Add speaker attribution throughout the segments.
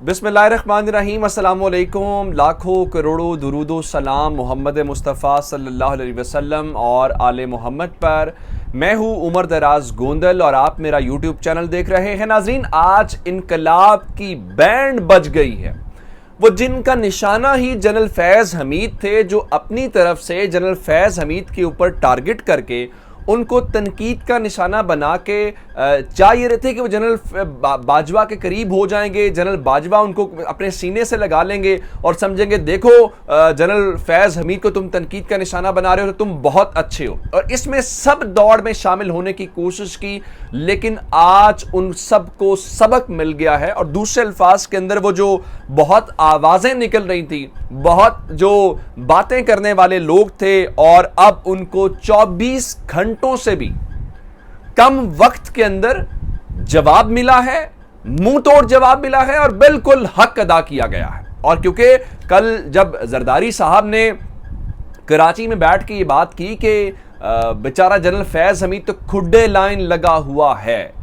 Speaker 1: बिस्मिल्लाहिर्रहमानिर्रहीम, अस्सलाम वालेकुम। लाखों करोड़ों दुरूदो सलाम मोहम्मद मुस्तफ़ा सल्लल्लाहु अलैहि वसल्लम और आले मोहम्मद पर। मैं हूँ उमर दराज गोंदल और आप मेरा यूट्यूब चैनल देख रहे हैं। नाज़रीन, आज इनकलाब की बैंड बज गई है। वो जिनका निशाना ही जनरल फैज़ हमीद थे, जो अपनी तरफ से जनरल फैज़ हमीद के ऊपर टारगेट करके उनको तनकीद का निशाना बना के चाह ये रहे थे कि वो जनरल बाजवा के करीब हो जाएंगे। जनरल बाजवा उनको अपने सीने से लगा लेंगे और समझेंगे, देखो जनरल फैज़ हमीद को तुम तनकीद का निशाना बना रहे हो तो तुम बहुत अच्छे हो। और इसमें सब दौड़ में शामिल होने की कोशिश की, लेकिन आज उन सबको सबक मिल गया है। और दूसरे अल्फाज के अंदर वो जो बहुत आवाज़ें निकल रही थी, बहुत जो बातें करने वाले लोग थे, और अब उनको 24 घंटों से भी कम वक्त के अंदर जवाब मिला है, मुंह तोड़ जवाब मिला है और बिल्कुल हक अदा किया गया है। और क्योंकि कल जब जरदारी साहब ने कराची में बैठ के ये बात की कि बेचारा जनरल फैज़ हमीद तो खुड्डे लाइन लगा हुआ है,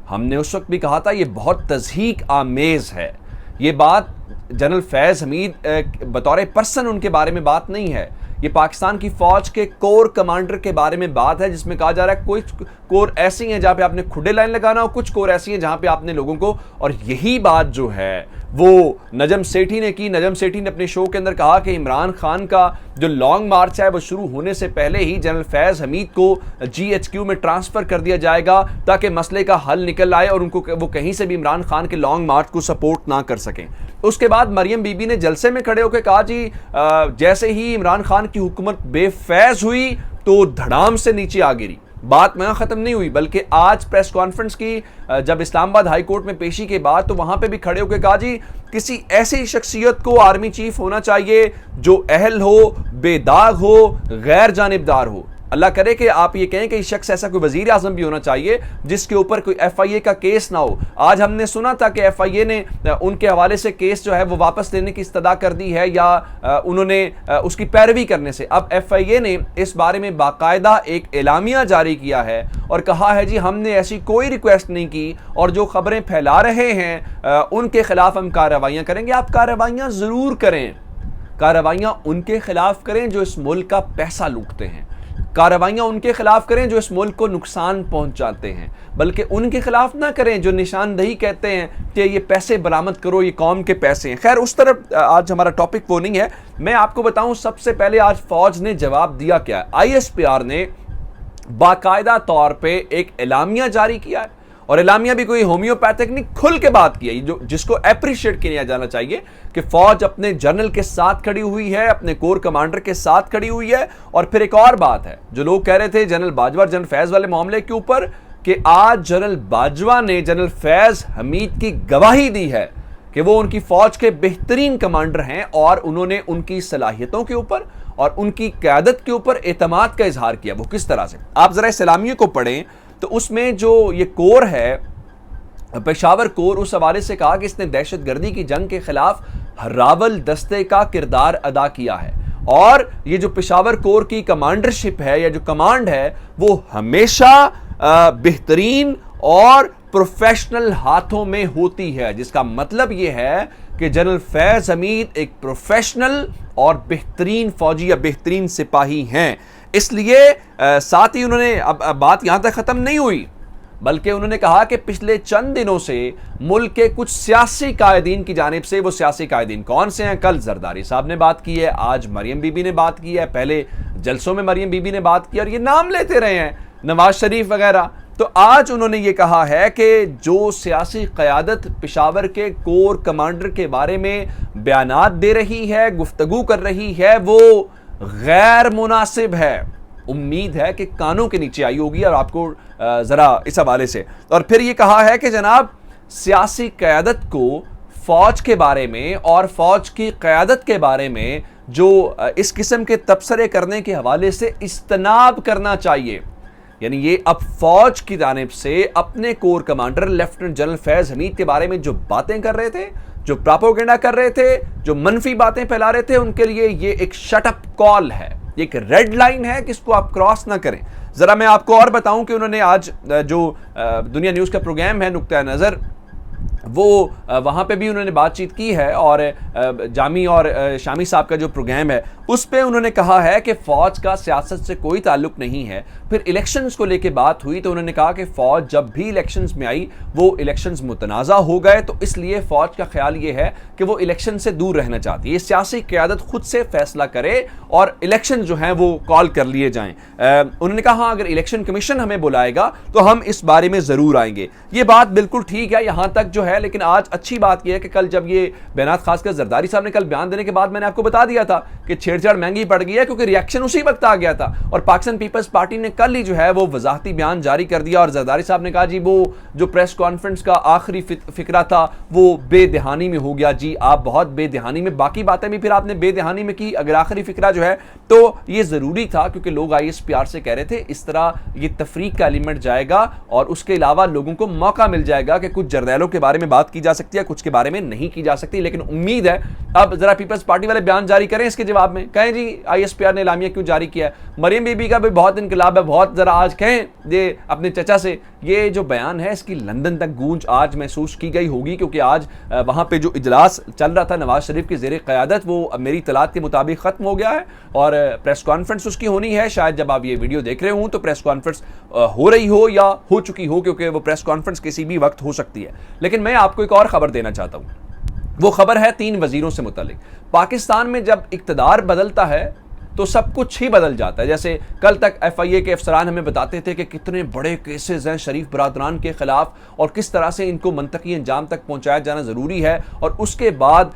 Speaker 1: हमने उस वक्त भी कहा था ये बहुत तज़हीक आमेज है। ये बात जनरल फैज़ हमीद बतौर पर्सन उनके बारे में बात नहीं है, ये पाकिस्तान की फौज के कोर कमांडर के बारे में बात है, जिसमें कहा जा रहा है कुछ कोर ऐसी हैं जहां पे आपने खुडे लाइन लगाना हो, कुछ कोर ऐसी हैं जहां पे आपने लोगों को। और यही बात जो है वो नजम सेठी ने की। नजम सेठी ने अपने शो के अंदर कहा कि इमरान खान का जो लॉन्ग मार्च है वो शुरू होने से पहले ही जनरल फैज़ हमीद को GHQ में ट्रांसफर कर दिया जाएगा ताकि मसले का हल निकल आए और उनको वो कहीं से भी इमरान खान के लॉन्ग मार्च को सपोर्ट ना कर सकें। उसके बाद मरियम बीबी ने जलसे में खड़े होकर कहा, जी जैसे ही इमरान खान की हुकूमत बेफैज हुई तो धड़ाम से नीचे आ गिरी। बात वहां खत्म नहीं हुई, बल्कि आज प्रेस कॉन्फ्रेंस की जब इस्लामाबाद हाई कोर्ट में पेशी के बाद तो वहां पे भी खड़े होकर कहा, जी किसी ऐसी शख्सियत को आर्मी चीफ होना चाहिए जो अहल हो, बेदाग हो, गैर जानिबदार हो। अल्लाह करे कि आप ये कहें कि शख्स ऐसा कोई वजीर आजम भी होना चाहिए जिसके ऊपर कोई FIA का केस ना हो। आज हमने सुना था कि FIA ने उनके हवाले से केस जो है वो वापस लेने की इस्तदा कर दी है, या उन्होंने उसकी पैरवी करने से। अब FIA ने इस बारे में बाकायदा एक एलामिया जारी किया है और कहा है, जी हमने ऐसी कोई रिक्वेस्ट नहीं की और जो खबरें फैला रहे हैं उनके खिलाफ हम कार्रवाइयाँ करेंगे। आप कार्रवाइयाँ ज़रूर करें, कार्रवाइयाँ उनके खिलाफ करें जो इस मुल्क का पैसा लूटते हैं, कार्रवाइयाँ उनके खिलाफ करें जो इस मुल्क को नुकसान पहुंचाते हैं, बल्कि उनके खिलाफ ना करें जो निशानदही कहते हैं कि ये पैसे बरामद करो, ये कौम के पैसे हैं। खैर, उस तरफ आज हमारा टॉपिक वो नहीं है। मैं आपको बताऊं, सबसे पहले आज फौज ने जवाब दिया क्या है। ISPR ने बाकायदा तौर पे एक एलामिया जारी किया है, और एलामिया भी कोई होम्योपैथिक नहीं, खुल के बात की है, जो जिसको अप्रिशिएट किया जाना चाहिए कि फौज अपने जनरल के साथ खड़ी हुई है, अपने कोर कमांडर के साथ खड़ी हुई है। और फिर एक और बात है, जो लोग कह रहे थे जनरल बाजवा जनरल फैज़ वाले मामले के ऊपर, कि आज जनरल बाजवा ने जनरल फैज़ हमीद की गवाही दी है कि वो उनकी फौज के बेहतरीन कमांडर हैं, और उन्होंने उनकी सलाहियतों के ऊपर और उनकी क़यादत के ऊपर एतमाद का इजहार किया। वो किस तरह से, आप जरा इस एलामिया को पढ़ें तो उसमें जो ये कोर है, पेशावर कोर, उस हवाले से कहा कि इसने दहशतगर्दी की जंग के खिलाफ रावल दस्ते का किरदार अदा किया है। और ये जो पेशावर कोर की कमांडरशिप है या जो कमांड है वो हमेशा बेहतरीन और प्रोफेशनल हाथों में होती है, जिसका मतलब ये है कि जनरल फैज़ हमीद एक प्रोफेशनल और बेहतरीन फौजी या बेहतरीन सिपाही हैं। इसलिए साथ ही उन्होंने अब बात यहां तक खत्म नहीं हुई, बल्कि उन्होंने कहा कि पिछले चंद दिनों से मुल्क के कुछ सियासी कायदीन की जानिब से, वो सियासी कायदीन कौन से हैं, कल जरदारी साहब ने बात की है, आज मरियम बीबी ने बात की है, पहले जलसों में मरियम बीबी ने बात की और ये नाम लेते रहे हैं नवाज शरीफ वगैरह। तो आज उन्होंने ये कहा है कि जो सियासी क़यादत पेशावर के कोर कमांडर के बारे में बयानात दे रही है, गुफ्तगू कर रही है, वो गैर मुनासिब है। उम्मीद है कि कानों के नीचे आई होगी और आपको जरा इस हवाले से। और फिर ये कहा है कि जनाब सियासी क़यादत को फौज के बारे में और फौज की क़यादत के बारे में जो इस किस्म के तबसरे करने के हवाले से इज्तनाब करना चाहिए। यानी ये अब फौज की जानिब से अपने कोर कमांडर लेफ्टिनेंट जनरल फैज़ हमीद के बारे में जो बातें कर रहे थे, जो प्रोपेगेंडा कर रहे थे, जो मनफी बातें फैला रहे थे, उनके लिए ये एक शट अप कॉल है, एक रेड लाइन है कि इसको आप क्रॉस ना करें। जरा मैं आपको और बताऊं कि उन्होंने आज जो दुनिया न्यूज़ का प्रोग्राम है नुक्ता नज़र, वो वहाँ पे भी उन्होंने बातचीत की है और जामी और शामी साहब का जो प्रोग्राम है उस पे उन्होंने कहा है कि फ़ौज का सियासत से कोई ताल्लुक नहीं है। फिर इलेक्शंस को लेके बात हुई तो उन्होंने कहा कि फ़ौज जब भी इलेक्शंस में आई वो इलेक्शंस मुतनाज़ा हो गए, तो इसलिए फ़ौज का ख्याल ये है कि वो इलेक्शन से दूर रहना चाहती है, सियासी क़यादत खुद से फैसला करे और इलेक्शन जो हैं वो कॉल कर लिए जाएं। उन्होंने कहा हाँ, अगर इलेक्शन कमीशन हमें बुलाएगा तो हम इस बारे में ज़रूर आएंगे। ये बात बिल्कुल ठीक है, यहाँ तक जो है। लेकिन आज अच्छी बात यह है कि कल जब ये बयान खासकर जरदारी साहब ने कल बयान देने के बाद मैंने आपको बता दिया था कि छेड़छाड़ महंगी पड़ गई है, क्योंकि रिएक्शन उसी वक्त आ गया था और पाकिस्तान पीपल्स पार्टी ने कल ही जो है वो वजाहती बयान जारी कर दिया और जरदारी साहब ने कहा जी वो जो प्रेस कॉन्फ्रेंस का आखिरी फिक्रा था वो बेदहानी में हो गया। जी आप बहुत बेदहानी में, बाकी बातें भी फिर आपने बेदहानी में की, अगर आखिरी फिक्रा जो है तो ये जरूरी था क्योंकि लोग ISPR से कह रहे थे इस तरह ये तफरीक का एलिमेंट जाएगा और उसके अलावा लोगों को मौका मिल जाएगा कि कुछ जरदैलों के बारे में बात की जा सकती है, कुछ के बारे में नहीं की जा सकती। लेकिन उम्मीद है अब जरा पीपल्स पार्टी वाले बयान जारी करें इसके जवाब में, कहें जी ISPR ने एलामिया क्यों जारी किया है। मरियम बीबी का भी बहुत इनकलाब है, बहुत जरा आज कहें ये अपने चचा से, ये जो बयान है इसकी लंदन तक गूंज आज महसूस की गई होगी क्योंकि आज वहां पे जो इजलास चल रहा था नवाज शरीफ की ज़ेरे क़यादत वो मेरी इत्तलात के मुताबिक खत्म हो गया है और प्रेस कॉन्फ्रेंस उसकी होनी है। शायद जब आप ये वीडियो देख रहे हो तो प्रेस कॉन्फ्रेंस हो रही हो या हो चुकी हो, क्योंकि वो प्रेस कॉन्फ्रेंस किसी भी वक्त हो सकती है। लेकिन मैं आपको एक और खबर देना चाहता हूं, वो खबर है 3 वजीरों से मुतालिक। पाकिस्तान में जब इक्तदार बदलता है तो सब कुछ ही बदल जाता है। जैसे कल तक FIA के अफसरान हमें बताते थे कि कितने बड़े केसेस हैं शरीफ बरादरान के खिलाफ और किस तरह से इनको मंतकी अंजाम तक पहुंचाया जाना ज़रूरी है, और उसके बाद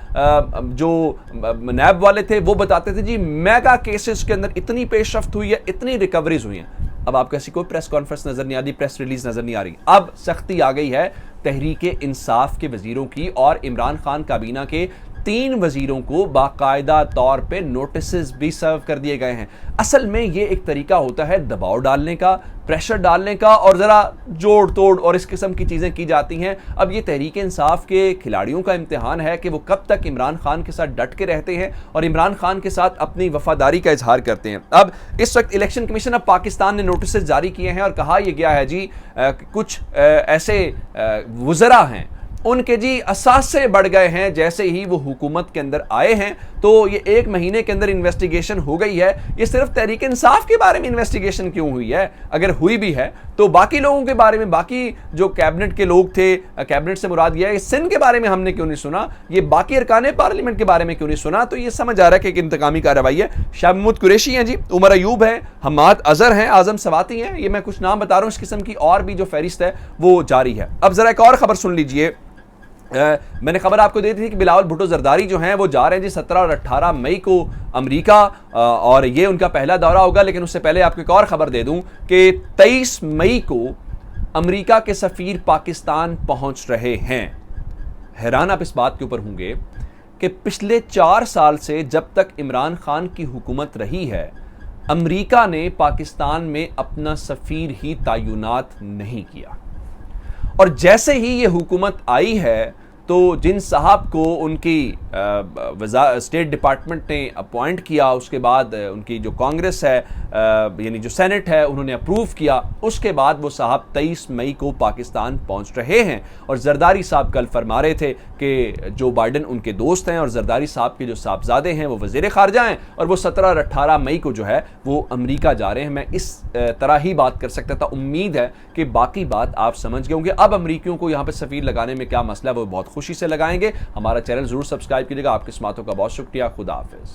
Speaker 1: जो नैब वाले थे वो बताते थे जी मेगा केसेस के अंदर इतनी पेशरफ्त हुई है, इतनी रिकवरीज हुई हैं। अब आपको ऐसी कोई प्रेस कॉन्फ्रेंस नजर नहीं आ रही, प्रेस रिलीज नजर नहीं आ रही। अब सख्ती आ गई है तहरीके इंसाफ के वजीरों की और इमरान खान काबीना के 3 वजीरों को बाकायदा तौर पे नोटिस भी सर्व कर दिए गए हैं। असल में ये एक तरीका होता है दबाव डालने का, प्रेशर डालने का और ज़रा जोड़ तोड़ और इस किस्म की चीज़ें की जाती हैं। अब ये तहरीक इंसाफ के खिलाड़ियों का इम्तिहान है कि वो कब तक इमरान खान के साथ डट के रहते हैं और इमरान खान के साथ अपनी वफादारी का इजहार करते हैं। अब इस वक्त इलेक्शन कमीशन ऑफ पाकिस्तान ने नोटिस जारी किए हैं और कहा यह गया है जी कुछ ऐसे वज़रा हैं उनके जी असासे बढ़ गए हैं जैसे ही वो हुकूमत के अंदर आए हैं, तो ये 1 महीने के अंदर इन्वेस्टिगेशन हो गई है। ये सिर्फ तहरीक इंसाफ के बारे में इन्वेस्टिगेशन क्यों हुई है, अगर हुई भी है तो बाकी लोगों के बारे में, बाकी जो कैबिनेट के लोग थे, कैबिनेट से मुराद यह है सिंध के बारे में हमने क्यों नहीं सुना, ये बाकी अरकान पार्लियामेंट के बारे में क्यों नहीं सुना। तो ये समझ आ रहा है कि एक इंतकामी कार्रवाई है। शाह महमूद कुरैशी हैं जी, उमर अयूब हैं, हम्माद अजहर हैं, आजम सवाती हैं, ये मैं कुछ नाम बता रहा हूँ, इस किस्म की और भी जो फहरिस्त है वो जारी है। अब जरा एक और खबर सुन लीजिए। मैंने खबर आपको दी थी कि बिलावल भुट्टो जरदारी जो हैं वो जा रहे हैं जी 17 और 18 मई को अमेरिका और ये उनका पहला दौरा होगा। लेकिन उससे पहले आपको एक और खबर दे दूं कि 23 मई को अमेरिका के सफीर पाकिस्तान पहुंच रहे हैं। हैरान आप इस बात के ऊपर होंगे कि पिछले 4 साल से जब तक इमरान खान की हुकूमत रही है अमेरिका ने पाकिस्तान में अपना सफीर ही तैनात नहीं किया, और जैसे ही ये हुकूमत आई है तो जिन साहब को उनकी स्टेट डिपार्टमेंट ने अपॉइंट किया, उसके बाद उनकी जो कांग्रेस है यानी जो सेनेट है उन्होंने अप्रूव किया, उसके बाद वो साहब 23 मई को पाकिस्तान पहुंच रहे हैं। और जरदारी साहब कल फरमा रहे थे कि जो बाइडन उनके दोस्त हैं और जरदारी साहब के जो साहबजादे हैं वो वज़ीर ख़ारजा हैं और वो 17 और 18 मई को जो है वो अमेरिका जा रहे हैं। मैं इस तरह ही बात कर सकता था, उम्मीद है कि बाकी बात आप समझ गए होंगे। अब अमरीकियों को यहाँ पर सफ़ीर लगाने में क्या मसला है वो बहुत खुशी से लगाएंगे। हमारा चैनल ज़रूर सब्सक्राइब कीजिएगा। आपकी समातों का बहुत शुक्रिया। खुदा हाफिज़।